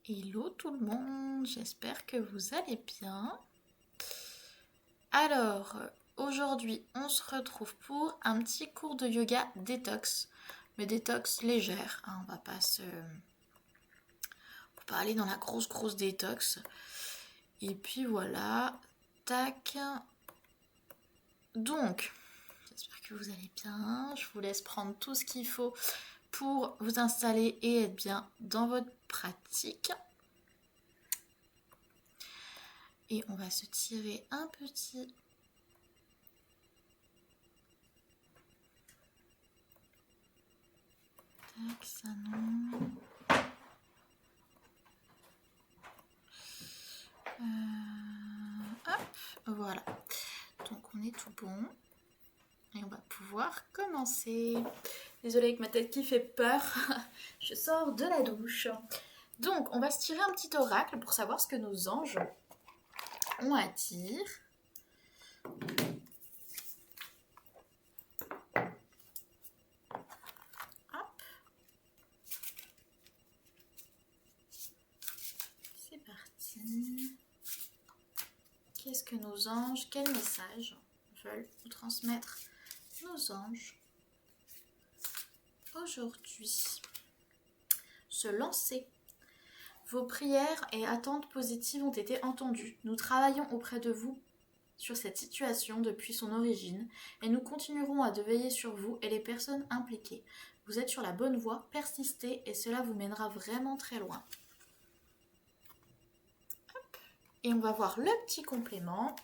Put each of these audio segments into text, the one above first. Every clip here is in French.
Hello tout le monde, j'espère que vous allez bien. Alors, aujourd'hui, on se retrouve pour un petit cours de yoga détox, mais détox légère, hein, on va pas aller dans la grosse détox. Et puis voilà, tac. Donc, j'espère que vous allez bien. Je vous laisse prendre tout ce qu'il faut pour vous installer et être bien dans votre pratique. Et on va se tirer un petit tac, ça non. Hop, voilà. Donc on est tout bon. Et on va pouvoir commencer. Désolée avec ma tête qui fait peur. Je sors de la douche. Donc on va se tirer un petit oracle pour savoir ce que nos anges ont à dire. Hop. C'est parti. Qu'est-ce que nos anges, quel message veulent nous transmettre nos anges aujourd'hui? Se lancer. Vos prières et attentes positives ont été entendues. Nous travaillons auprès de vous sur cette situation depuis son origine et nous continuerons à veiller sur vous et les personnes impliquées. Vous êtes sur la bonne voie, persistez et cela vous mènera vraiment très loin. Hop. Et on va voir le petit complément.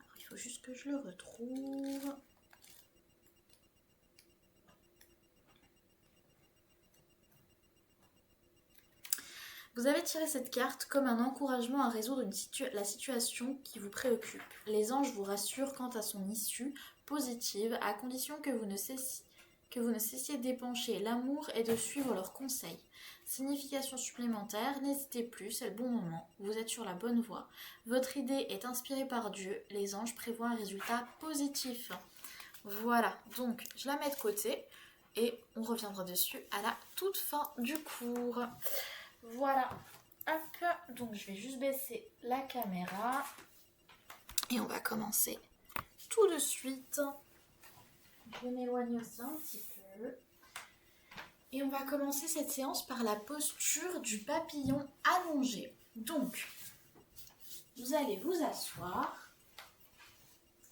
Alors, il faut juste que je le retrouve. Vous avez tiré cette carte comme un encouragement à résoudre la situation qui vous préoccupe. Les anges vous rassurent quant à son issue positive, à condition que vous ne cessiez d'épancher l'amour et de suivre leurs conseils. Signification supplémentaire, n'hésitez plus, c'est le bon moment, vous êtes sur la bonne voie. Votre idée est inspirée par Dieu, les anges prévoient un résultat positif. Voilà, donc je la mets de côté et on reviendra dessus à la toute fin du cours. Voilà, hop, donc je vais juste baisser la caméra et on va commencer tout de suite. Je m'éloigne aussi un petit peu. Et on va commencer cette séance par la posture du papillon allongé. Donc, vous allez vous asseoir,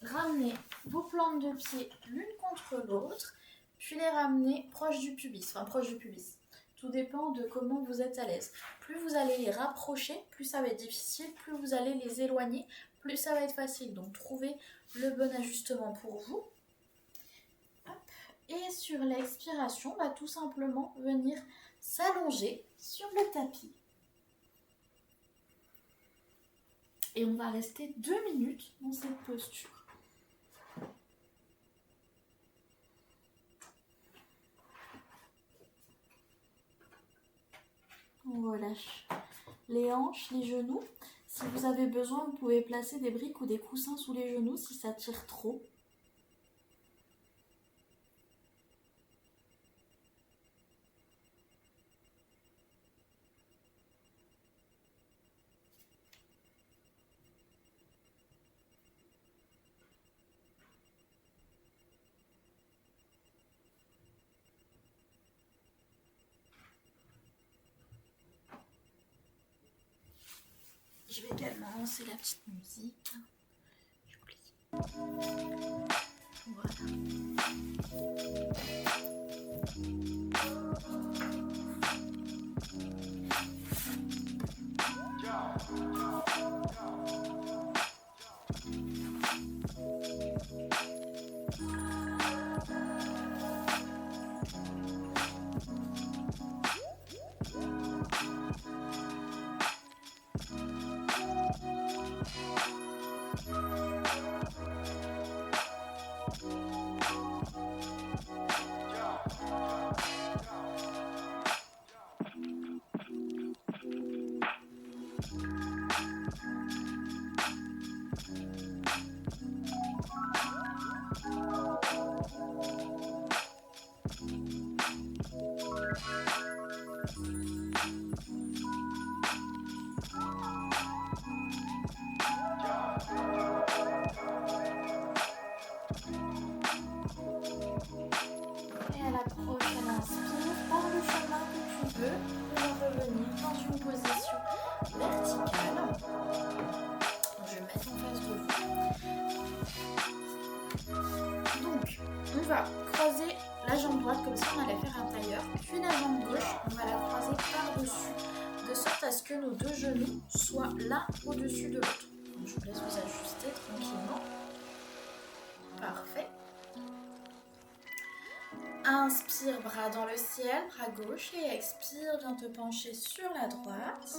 ramener vos plantes de pied l'une contre l'autre, puis les ramener proche du pubis, Tout dépend de comment vous êtes à l'aise. Plus vous allez les rapprocher, plus ça va être difficile. Plus vous allez les éloigner, plus ça va être facile. Donc trouvez le bon ajustement pour vous. Hop. Et sur l'expiration, on va tout simplement venir s'allonger sur le tapis. Et on va rester 2 minutes dans cette posture. On relâche les hanches, les genoux. Si vous avez besoin, vous pouvez placer des briques ou des coussins sous les genoux si ça tire trop. Je vais également lancer la petite musique. Voilà. dans une position verticale. Je vais me mettre en face de vous. Donc, on va croiser la jambe droite comme si on allait faire un tailleur. Puis la jambe gauche, on va la croiser par-dessus, de sorte à ce que nos deux genoux soient l'un au-dessus de l'autre. Je vous laisse vous ajuster tranquillement. Parfait. Inspire, bras dans le ciel, bras gauche, et expire, viens te pencher sur la droite.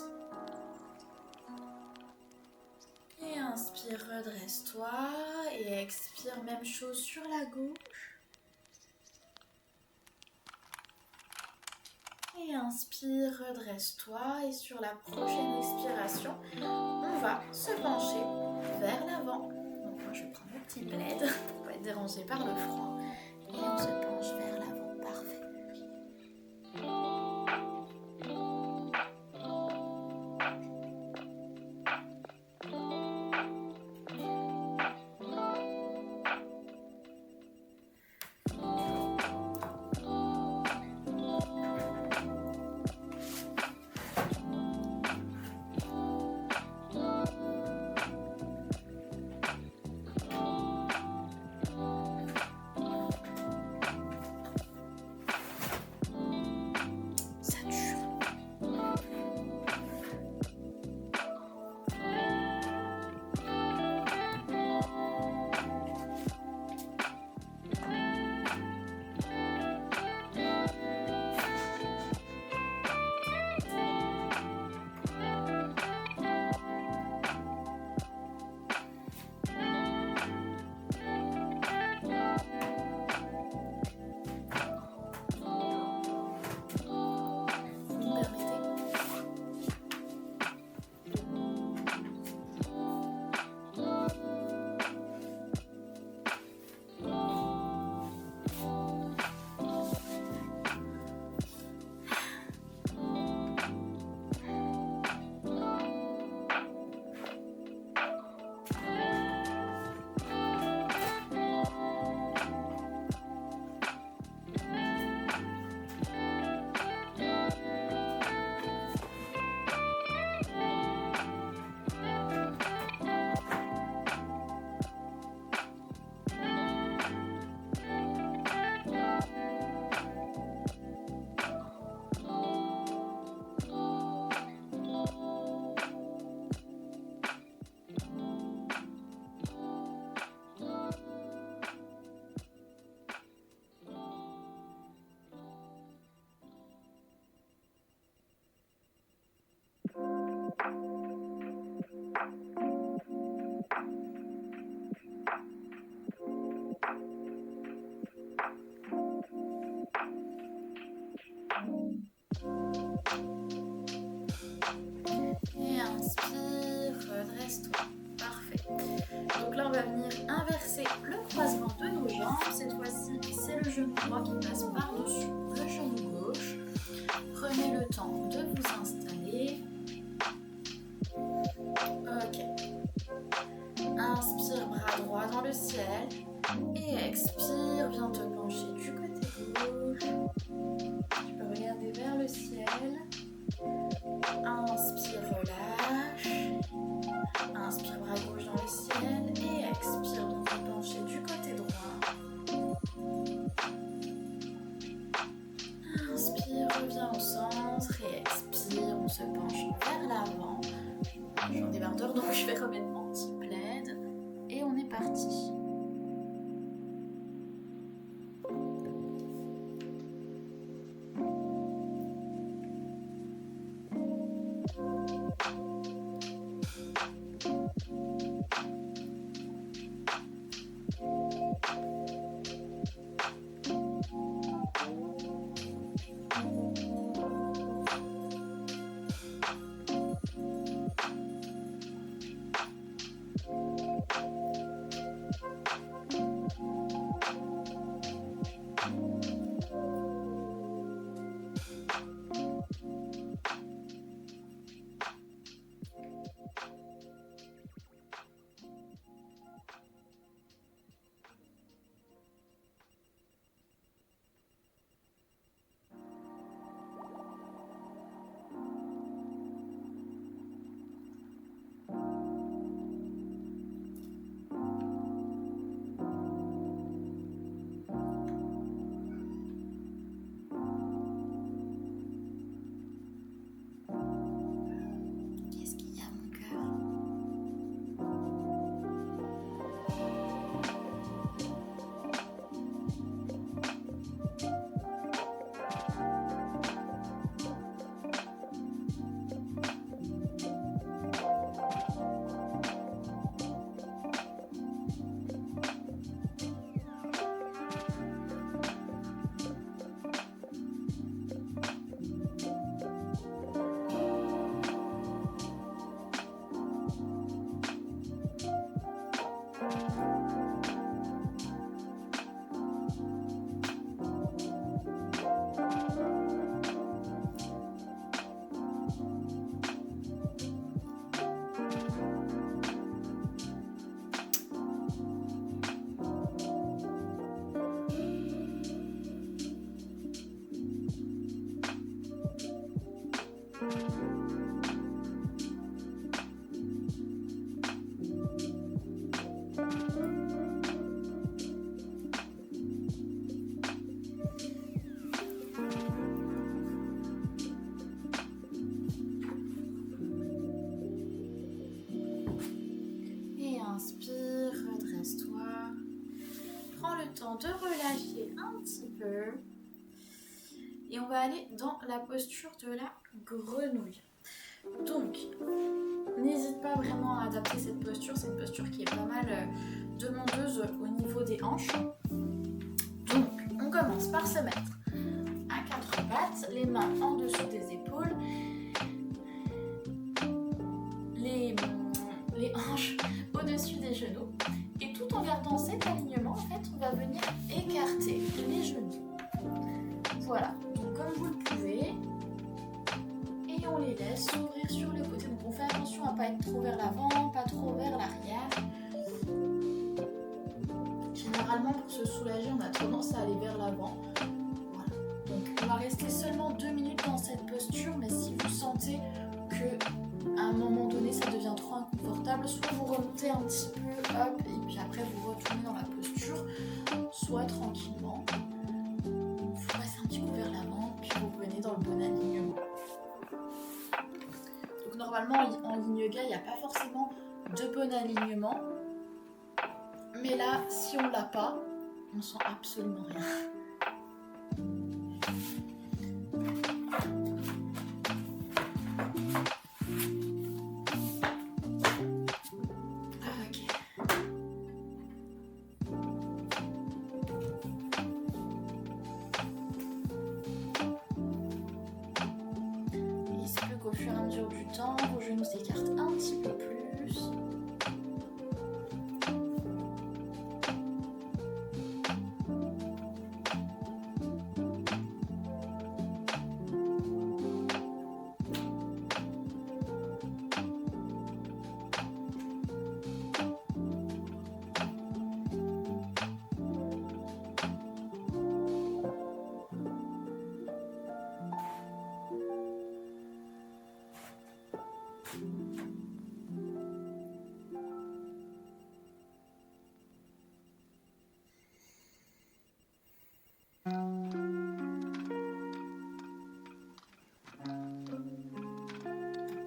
Et inspire, redresse-toi, et expire, même chose sur la gauche. Et inspire, redresse-toi, et sur la prochaine expiration, on va se pencher vers l'avant. Donc moi je vais prendre mon petit plaid pour pas être dérangé par le froid. Et on se penche vers l'avant, parfait. Et inspire, redresse-toi. Parfait. Donc là, on va venir inverser le croisement de nos jambes. Cette fois-ci, c'est le genou droit qui passe par-dessus le genou gauche. Prenez le temps de vous installer. Ok. Inspire, bras droit dans le ciel. Et expire, viens te pencher du côté gauche. Tu peux regarder vers le ciel. Inspire, relâche. Inspire, bras gauche dans le ciel. Et expire, viens te pencher du côté droit. Inspire, reviens au centre. Et expire, on se penche vers l'avant. Je suis en débardeur, donc je vais remettre mon petit plaid. Et on est parti. Et on va aller dans la posture de la grenouille. Donc, n'hésite pas vraiment à adapter cette posture. C'est une posture qui est pas mal demandeuse au niveau des hanches. Donc, on commence par se mettre à quatre pattes, les mains en dessous des épaules, les hanches au-dessus des genoux. Et tout en gardant cet alignement, en fait, on va venir écarter les genoux. Voilà, donc comme vous le pouvez, et on les laisse s'ouvrir sur le côté. Donc on fait attention à ne pas être trop vers l'avant, pas trop vers l'arrière. Généralement, pour se soulager, on a tendance à aller vers l'avant. Voilà. Donc on va rester seulement 2 minutes dans cette posture, mais si vous sentez qu'à un moment donné, ça devient trop inconfortable, soit vous remontez un petit peu, hop, et puis après vous retournez dans la posture, soit tranquillement. Vous passez un petit coup vers l'avant, puis vous revenez dans le bon alignement. Donc normalement, en yin yoga, il n'y a pas forcément de bon alignement. Mais là, si on l'a pas, on sent absolument rien. Au fur et à mesure du temps, vos genoux s'écartent un petit peu plus.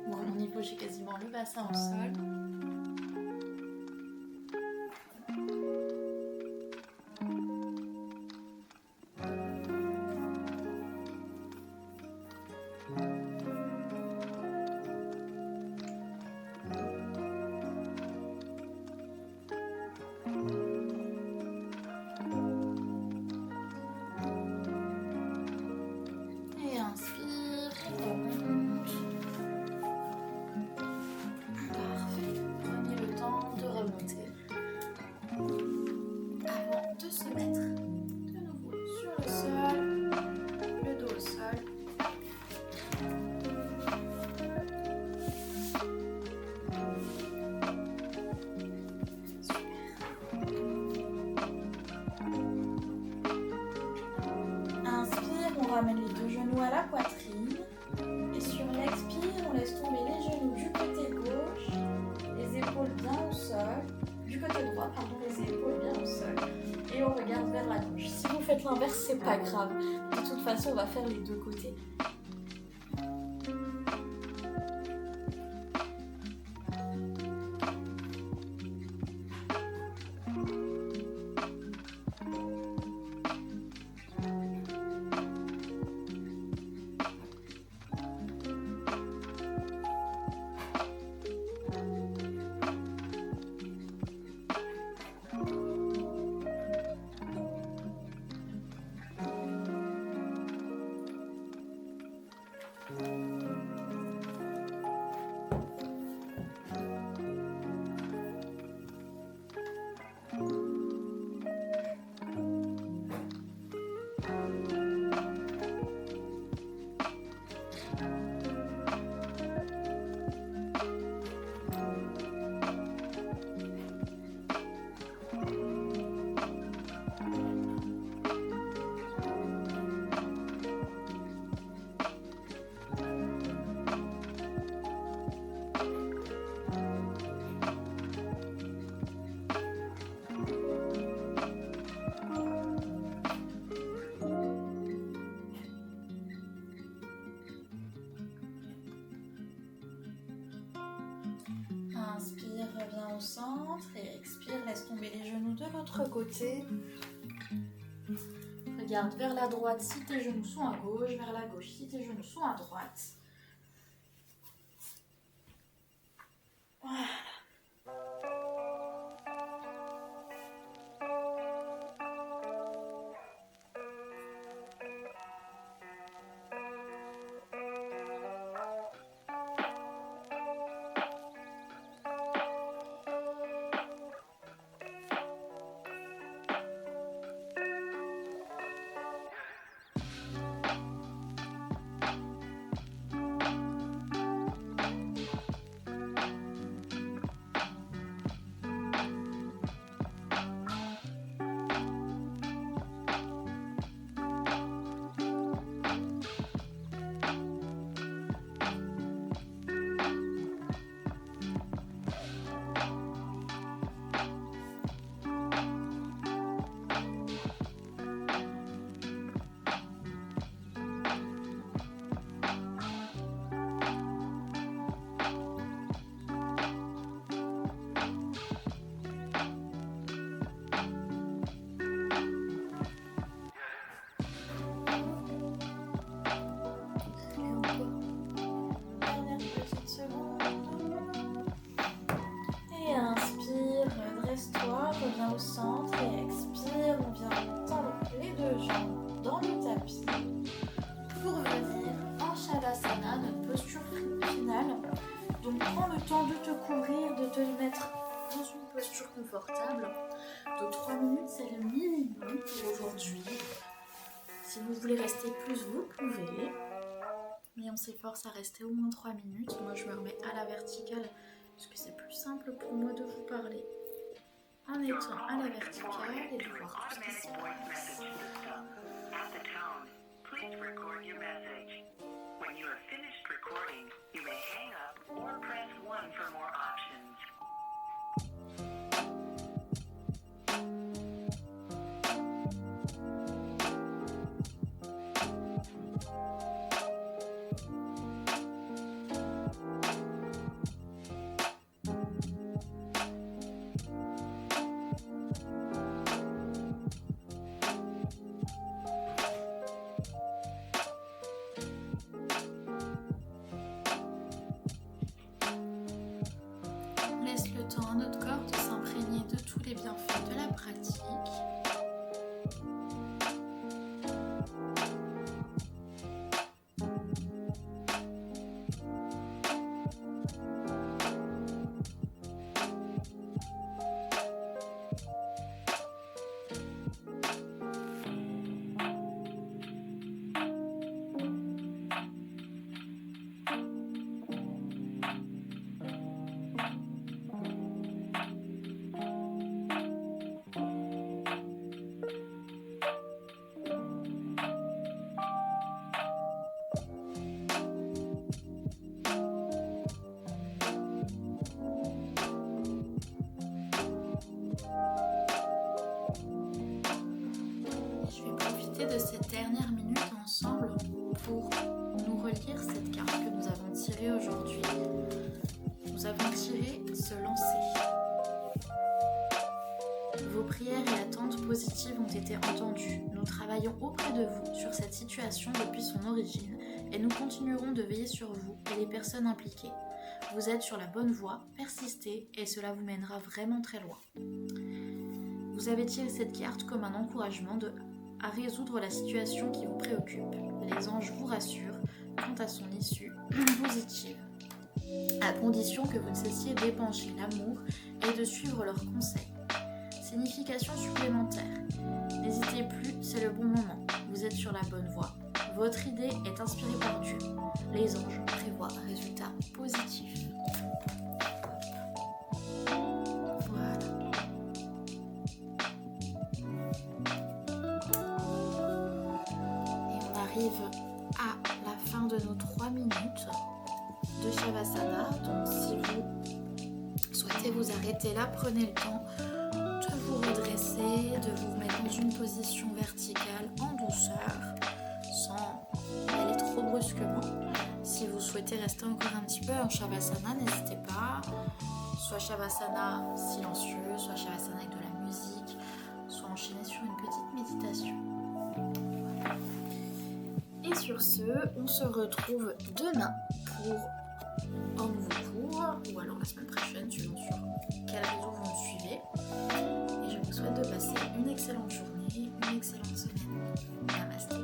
Bon, à mon niveau, j'ai quasiment le bassin au sol. Et inspire, remonte. Parfait. Prenez le temps de remonter avant de se mettre de nouveau sur le sol, le dos au sol. Inspire, on ramène les deux genoux à la poitrine. Et sur l'expire, on laisse tomber les genoux du côté gauche, les épaules bien au sol. Du côté droit, pardon, les épaules bien au sol. Et on regarde vers la gauche. Si vous faites l'inverse, c'est pas grave. De toute façon, on va faire les deux côtés. Inspire, reviens au centre et expire, laisse tomber les genoux de l'autre côté. Garde vers la droite si tes genoux sont à gauche, vers la gauche si tes genoux sont à droite. Voilà. Reviens au centre et expire, on vient tendre les deux jambes dans le tapis pour venir en Shavasana, notre posture finale. Donc prends le temps de te couvrir, de te mettre dans une posture confortable. De 3 minutes, c'est le minimum pour aujourd'hui. Si vous voulez rester plus, vous pouvez. Mais on s'efforce à rester au moins 3 minutes. Moi, je me remets à la verticale parce que c'est plus simple pour moi de vous parler en étant à la verticale et de voir tout ce qui se passe. Laisse le temps à notre corps de s'imprégner de tous les bienfaits de la pratique. De cette dernière minute ensemble pour nous relire cette carte que nous avons tirée aujourd'hui. Nous avons tiré se lancer. Vos prières et attentes positives ont été entendues. Nous travaillons auprès de vous sur cette situation depuis son origine et nous continuerons de veiller sur vous et les personnes impliquées. Vous êtes sur la bonne voie, persistez et cela vous mènera vraiment très loin. Vous avez tiré cette carte comme un encouragement à résoudre la situation qui vous préoccupe. Les anges vous rassurent quant à son issue positive, à condition que vous ne cessiez d'épancher l'amour et de suivre leurs conseils. Signification supplémentaire. N'hésitez plus, c'est le bon moment. Vous êtes sur la bonne voie. Votre idée est inspirée par Dieu. Les anges prévoient un résultat positif. À la fin de nos 3 minutes de Shavasana. Donc si vous souhaitez vous arrêter là, prenez le temps de vous redresser, de vous remettre dans une position verticale en douceur, sans y aller trop brusquement. Si vous souhaitez rester encore un petit peu en Shavasana, n'hésitez pas. Soit Shavasana silencieux, soit Shavasana avec de la musique, soit enchaîner sur une petite méditation. sur ce, on se retrouve demain pour un nouveau cours, ou alors la semaine prochaine, suivant sur quel réseau vous me suivez. Et je vous souhaite de passer une excellente journée, une excellente semaine. Namasté.